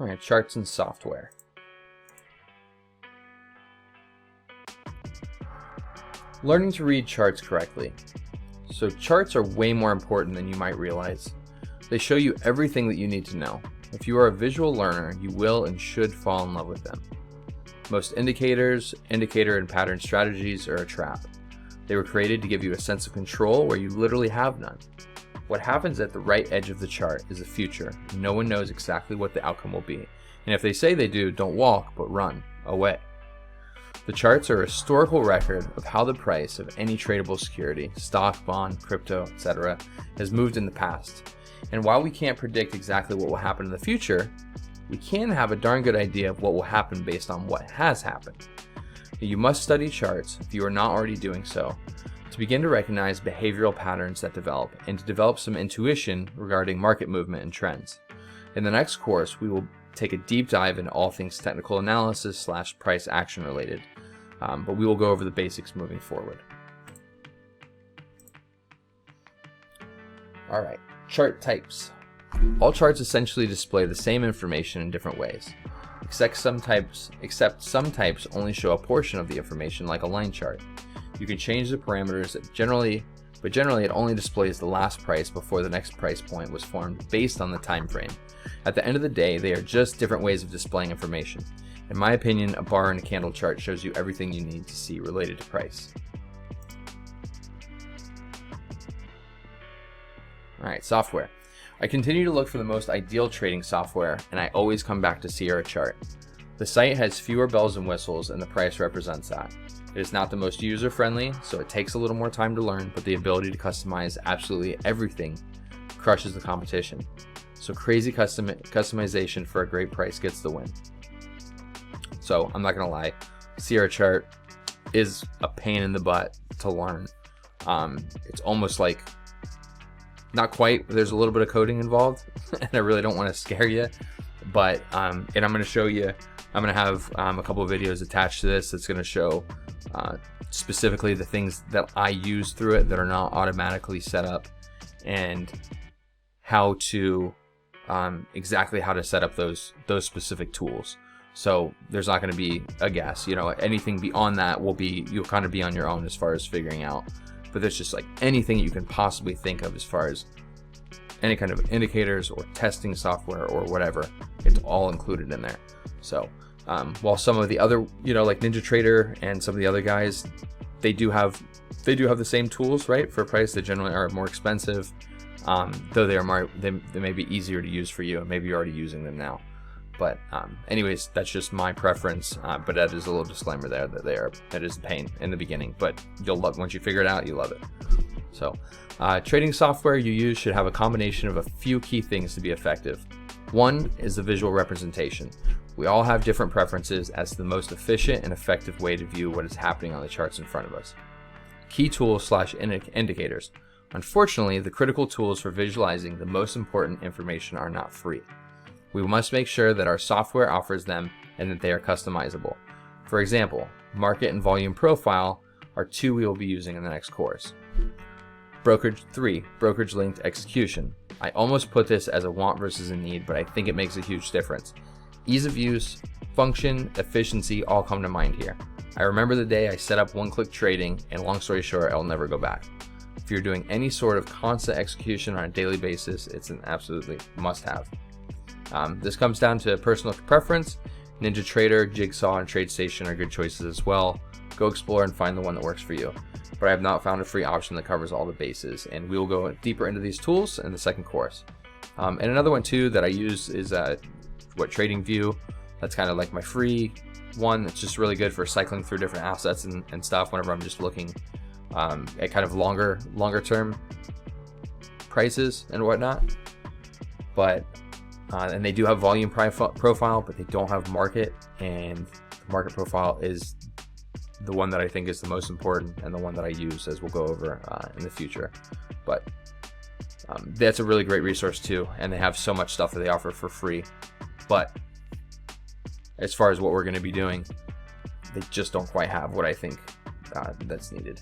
All right, charts and software. Learning to read charts correctly. So charts are way more important than you might realize. They show you everything that you need to know. If you are a visual learner, you will and should fall in love with them. Most indicators, indicator and pattern strategies are a trap. They were created to give you a sense of control where you literally have none. What happens at the right edge of the chart is the future. No one knows exactly what the outcome will be. And if they say they do, don't walk, but run away. The charts are a historical record of how the price of any tradable security, stock, bond, crypto, etc., has moved in the past. And while we can't predict exactly what will happen in the future, we can have a darn good idea of what will happen based on what has happened. You must study charts, if you are not already doing so, to begin to recognize behavioral patterns that develop and to develop some intuition regarding market movement and trends. In the next course, we will take a deep dive into all things technical analysis / price action related, but we will go over the basics moving forward. All right, chart types. All charts essentially display the same information in different ways, except some types only show a portion of the information, like a line chart. You can change the parameters but generally it only displays the last price before the next price point was formed based on the time frame. At the end of the day, they are just different ways of displaying information. In my opinion, a bar and a candle chart shows you everything you need to see related to price. All right, software. I continue to look for the most ideal trading software, and I always come back to Sierra Chart. The site has fewer bells and whistles, and the price represents that. It is not the most user-friendly, so it takes a little more time to learn, but the ability to customize absolutely everything crushes the competition. So crazy customization for a great price gets the win. So I'm not gonna lie, Sierra Chart is a pain in the butt to learn. It's almost like, not quite, there's a little bit of coding involved, and I really don't want to scare you, but and I'm going to show you, I'm going to have a couple of videos attached to this that's going to show specifically the things that I use through it that are not automatically set up, and how to exactly how to set up those specific tools. So there's not going to be a guess, anything beyond that you'll kind of be on your own as far as figuring out. But there's just like anything you can possibly think of as far as any kind of indicators or testing software or whatever, it's all included in there. So while some of the other, like NinjaTrader and some of the other guys, they do have the same tools, right, for a price that generally are more expensive, though they may be easier to use for you, and maybe you're already using them now. But anyways, that's just my preference. But that is a little disclaimer there that is a pain in the beginning, but you'll love, once you figure it out, you love it. So trading software you use should have a combination of a few key things to be effective. One is the visual representation. We all have different preferences as to the most efficient and effective way to view what is happening on the charts in front of us. Key tools / indicators. Unfortunately, the critical tools for visualizing the most important information are not free. We must make sure that our software offers them and that they are customizable. For example, market and volume profile are two we will be using in the next course. Brokerage linked execution. I almost put this as a want versus a need, but I think it makes a huge difference. Ease of use, function, efficiency all come to mind here. I remember the day I set up one-click trading, and long story short, I'll never go back. If you're doing any sort of constant execution on a daily basis, it's an absolutely must-have. This comes down to personal preference. NinjaTrader, Jigsaw, and TradeStation are good choices as well. Go explore and find the one that works for you. But I have not found a free option that covers all the bases, and we will go deeper into these tools in the second course. And another one too that I use is TradingView. That's kind of like my free one. It's just really good for cycling through different assets and stuff whenever I'm just looking at kind of longer term prices and whatnot. But and they do have volume profile, but they don't have market, and the market profile is the one that I think is the most important and the one that I use, as we'll go over in the future. But that's a really great resource too, and they have so much stuff that they offer for free. But as far as what we're going to be doing, they just don't quite have what I think that's needed.